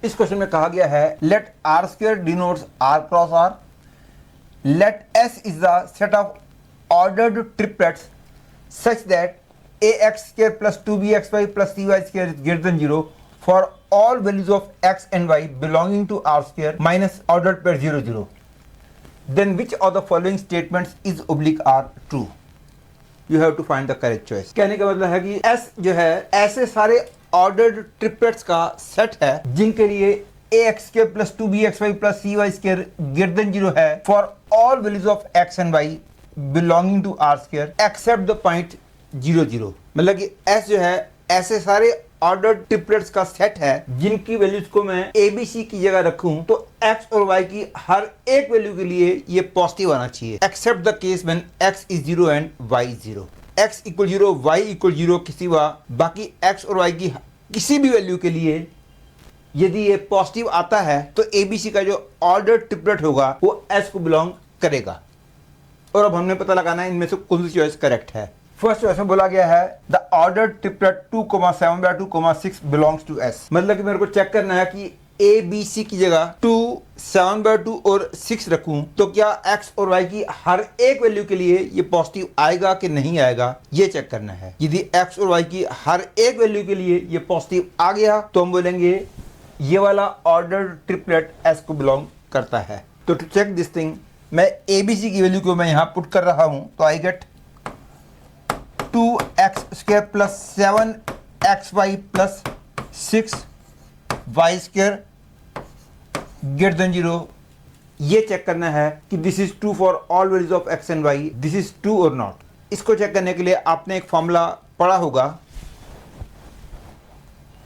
इस क्वेश्चन में कहा गया है let R square denotes R cross R, let S is the set of ordered triplets such that ax square plus 2bxy plus cy square is greater than 0 for all values of x and y belonging to r square minus ordered pair 0 0. Then which of the following statements is oblique are true? You have to find the correct choice. कहने का मतलब है कि s जो है ऐसे सारे ordered triplets का सेट है जिनके लिए ax square plus 2bxy plus cy square greater than 0 है for all values of x and y belonging to r square except the point 0 0. मतलब कि s जो है ऐसे सारे ऑर्डर ट्रिपलेट्स का सेट है जिनकी वैल्यूज को मैं abc की जगह रखूं तो x और y की हर एक वैल्यू के लिए ये पॉजिटिव आना चाहिए except the case when x is 0 and y is 0. x equal 0 y equal 0 के सिवा बाकी x और y की किसी भी वैल्यू के लिए यदि ये पॉजिटिव आता है तो abc का जो ऑर्डर ट्रिपलेट होगा वो s को बिलोंग करेगा. और अब हमने पता लगाना है इनमें से कौन सी चॉइस करेक्ट है. फर्स्ट चॉइस में बोला गया है the order triplet 2,7/2,6 belongs to s. मतलब कि मेरे को चेक करना है कि a b c की जगह 2, 7/2 और 6 रखूं तो क्या x और y की हर एक वैल्यू के लिए ये पॉजिटिव आएगा कि नहीं आएगा ये चेक करना है. यदि x और y की हर एक वैल्यू के लिए ये पॉजिटिव आ गया तो हम बोलेंगे ये वाला ऑर्डर ट्रिपलेट s को बिलोंग करता है. तो टू चेक दिस थिंग मैं abc की वैल्यू को मैं यहाँ पुट कर रहा हूँ तो I gate 2x square plus 7xy plus 6y square greater than 0. ये चेक करना है कि this is true for all values of x and y, this is true और नॉट. इसको चेक करने के लिए आपने एक फॉर्मूला पढ़ा होगा,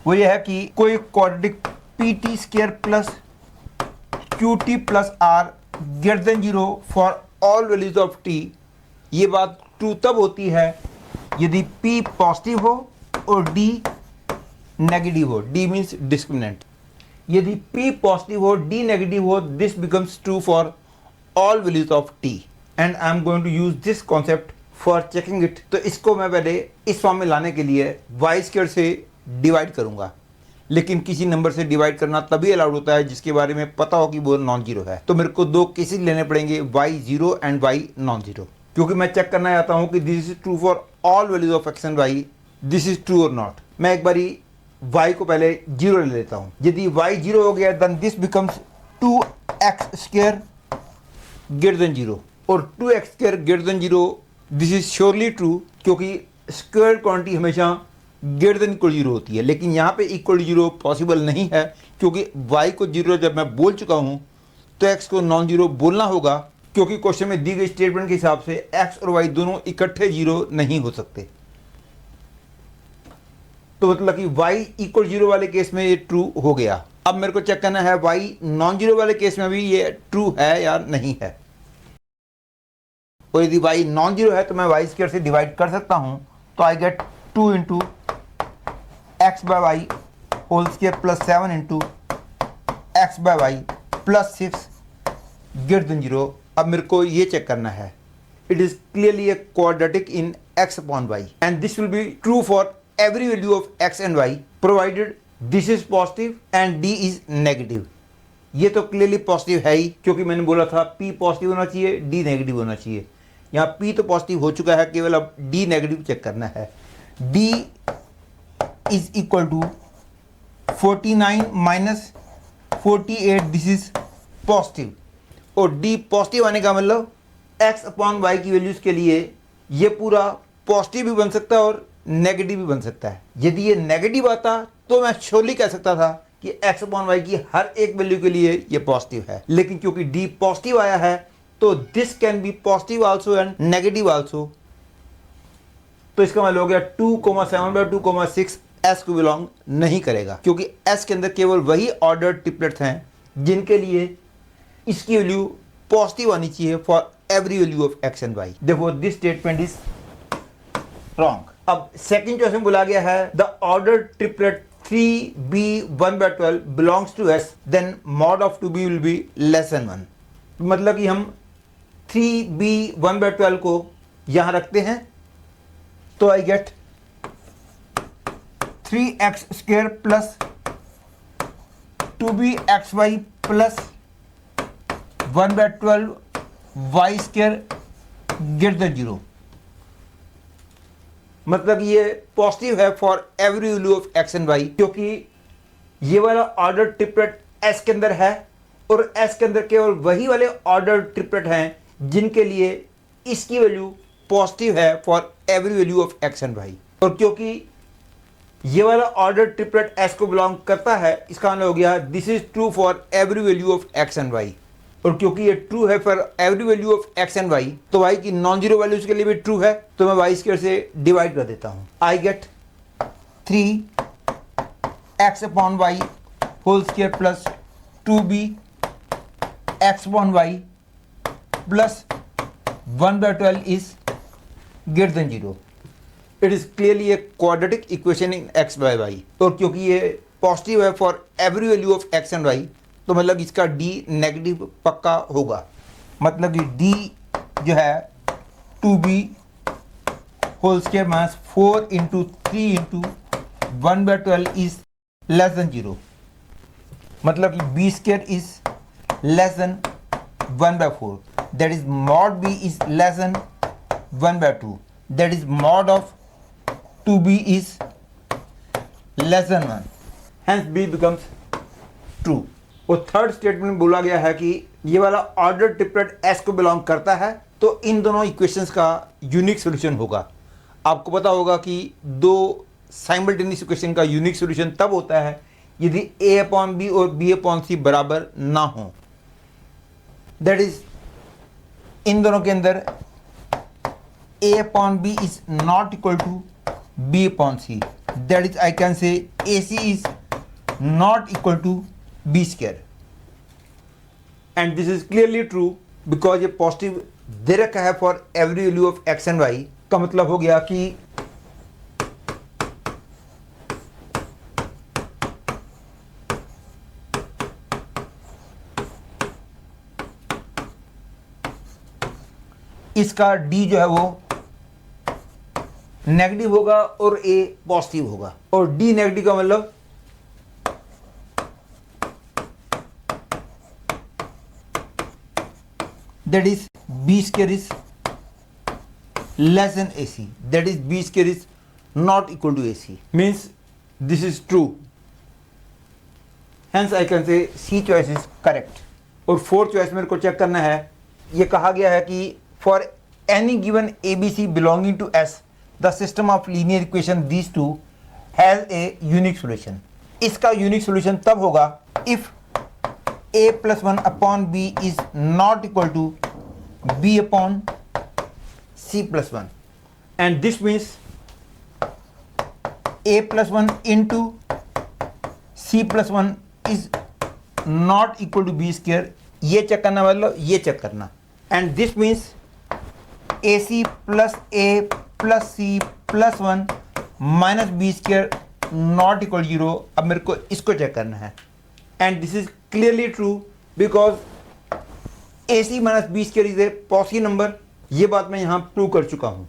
वो ये है कि कोई quadratic pt square plus qt plus r greater than 0 for all values of t. ये बात ट्रू तब होती है यदि p पॉजिटिव हो और d नेगेटिव हो. d means discriminant. यदि p पॉजिटिव हो d नेगेटिव हो this becomes true for all values of t and I am going to use this concept for checking it. तो इसको मैं पहले इस फॉर्म में लाने के लिए y स्क्वायर से डिवाइड करूंगा, लेकिन किसी नंबर से डिवाइड करना तभी अलाउड होता है जिसके बारे में पता हो कि वो नॉन जीरो है. तो मेरे को दो केसेस लेने पड़ेंगे y 0 and y non zero, क्योंकि मैं चेक करना चाहता हूं कि this is true for all values of x and y, this is true और नॉट. मैं एक बारी y को पहले 0 ले लेता हूं. यदि y 0 हो गया then this becomes 2x square greater than 0 और 2x square greater than 0 this is surely true क्योंकि स्क्वायर क्वांटिटी हमेशा ग्रेटर देन इक्वल 0 होती है. लेकिन यहाँ पे इक्वल 0 पॉसिबल नहीं है क्योंकि y को 0 जब मैं बोल चुका हूँ तो x को नॉन जीरो बोलना होगा, क्योंकि क्वेश्चन में दी गई स्टेटमेंट के हिसाब से x और y दोनों इकट्ठे 0 नहीं हो सकते. तो मतलब कि y इक्वल 0 वाले केस में ये ट्रू हो गया. अब मेरे को चेक करना है y नॉन जीरो वाले केस में भी ये ट्रू है या नहीं है. और यदि y नॉन जीरो है तो मैं y स्क्वायर से डिवाइड कर सकता हूं तो I get 2 into X by Y whole square plus 7 into X by Y plus 6 greater than 0. अब मेरे को ये चेक करना है it is clearly a quadratic in x upon y and this will be true for every value of x and y provided this is positive and d is negative. ये तो clearly positive है ही क्योंकि मैंने बोला था p positive होना चाहिए d negative होना चाहिए. यहाँ p तो पॉजिटिव हो चुका है, केवल अब d नेगेटिव चेक करना है. d is equal to 49 minus 48, this is positive. और d पॉजिटिव आने का मतलब x अपॉन y की वैल्यूज के लिए ये पूरा पॉजिटिव भी बन सकता है और नेगेटिव भी बन सकता है. यदि ये नेगेटिव आता तो मैं श्योरली कह सकता था कि x अपॉन y की हर एक वैल्यू के लिए ये पॉजिटिव है, लेकिन क्योंकि d पॉजिटिव आया है तो this can be positive also and negative also. तो इसका मतलब हो गया 2,7/2,6 s को बिलोंग नहीं करेगा क्योंकि s के अंदर केवल वही ऑर्डर ट्रिपलेट्स हैं जिनके लिए इसकी वैल्यू पॉजिटिव आनी चाहिए for every value of x and y. देखो दिस स्टेटमेंट इज रॉन्ग. अब सेकंड चॉइस में बोला गया है the order triplet 3b1/12 belongs to s then mod of 2b will be less than 1. मतलब कि हम 3b1/12 को यहां रखते हैं तो I get 3x square plus 2bxy plus 1/12 Y square greater than 0। मतलब ये पॉजिटिव है for every value of X and Y, क्योंकि ये वाला ऑर्डर ट्रिपलेट एस के अंदर है और एस के अंदर केवल वही वाले ऑर्डर ट्रिपलेट हैं जिनके लिए इसकी वैल्यू पॉजिटिव है for every value of X and Y. और क्योंकि ये वाला ऑर्डर ट्रिपलेट एस को बिलोंग करता है, इसका मतलब हो गया this is true for every value of X and Y. और क्योंकि ये ट्रू है for every value of X and Y, तो वाई की नॉन जीरो वैल्यूज के लिए भी ट्रू है, तो मैं वाई स्क्वायर से डिवाइड कर देता हूं। I get 3x/y whole square plus 2b x/y plus 1/12 is greater than 0। It is clearly a quadratic equation in x by y। और क्योंकि ये पॉजिटिव है for every value of x and y, तो मतलब इसका d नेगेटिव पक्का होगा। मतलब कि d जो है 2b whole square minus 4 into 3 into 1/12 is less than 0। मतलब कि b square is less than 1/4, that is mod b is less than 1/2, that is mod of 2b is less than 1, hence b becomes true। और third statement में बोला गया है कि ये वाला ऑर्डर ट्रिपलेट s को बिलोंग करता है, तो इन दोनों इक्वेशंस का यूनिक सॉल्यूशन होगा। आपको पता होगा कि दो साइमल्टेनियस इक्वेशन का यूनिक सॉल्यूशन तब होता है यदि a/b और b/c बराबर ना हो। दैट इज इन दोनों के अंदर a/b is not equal to b/c, that is I can say AC is not equal to b square, and this is clearly true because ये पॉजिटिव दे रखा है for every value of x and y। का मतलब हो गया कि इसका d जो है वो नेगेटिव होगा और a पॉजिटिव होगा। और d नेगेटिव का मतलब that is b square is less than AC, that is b square is not equal to AC, means this is true, hence I can say C choice is correct. और fourth choice मेरे को check करना है। ये कहा गया है कि for any given ABC belonging to S, the system of linear equation these two has a unique solution। इसका unique solution तब होगा if a plus 1 upon b is not equal to b upon c plus 1, and this means a plus 1 into c plus 1 is not equal to b square। ये check करना, मतलब ये check करना, and this means ac plus a plus C plus 1 minus B square not equal 0। अब मेरे को इसको check करना है, and this is clearly true because A C minus B square is a positive number. ये बात मैं यहाँ प्रूव कर चुका हूँ।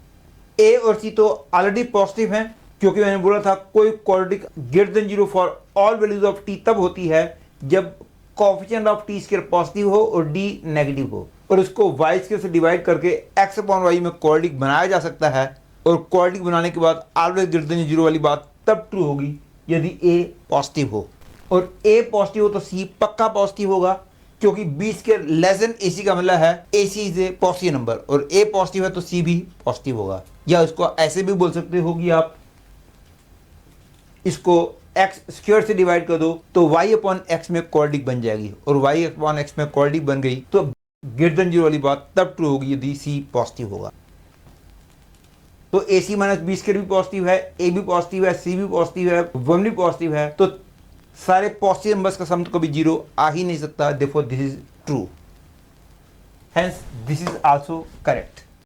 ए और सी तो ऑलरेडी पॉजिटिव हैं, क्योंकि मैंने बोला था कोई quadratic greater than 0 for all values of T तब होती है जब coefficient of T square positive हो और डी नेगेटिव हो, और उसको वाई स्क्वायर से डिवाइड करके x/y में क्वाड्रेटिक बनाया जा सकता है। और क्वाड्रेटिक बनाने के बाद ऑलवेज ग्रेटर देन 0 वाली बात तब ट्रू होगी यदि a पॉजिटिव हो, और a पॉजिटिव हो तो c पक्का पॉजिटिव होगा, क्योंकि b square less than AC का मतलब है AC is a positive number, और a पॉजिटिव है तो c भी पॉजिटिव होगा। या उसको ऐसे भी बोल सकते हो कि आप इसको x स्क्वायर से डिवाइड कर दो तो y/x में क्वाड्रेटिक बन जाएगी, और y/x में क्वाड्रेटिक बन गई तो ग्रेटर देन 0 वाली बात तब ट्रू होगी यदि c पॉजिटिव होगा। तो AC माइनस बी स्क्वायर भी पॉजिटिव है, A भी पॉजिटिव है, C भी पॉजिटिव है, 1 भी पॉजिटिव है, तो सारे पॉजिटिव नंबर्स का सम तो कभी 0 आ ही नहीं सकता। Therefore this is true, hence this is also correct.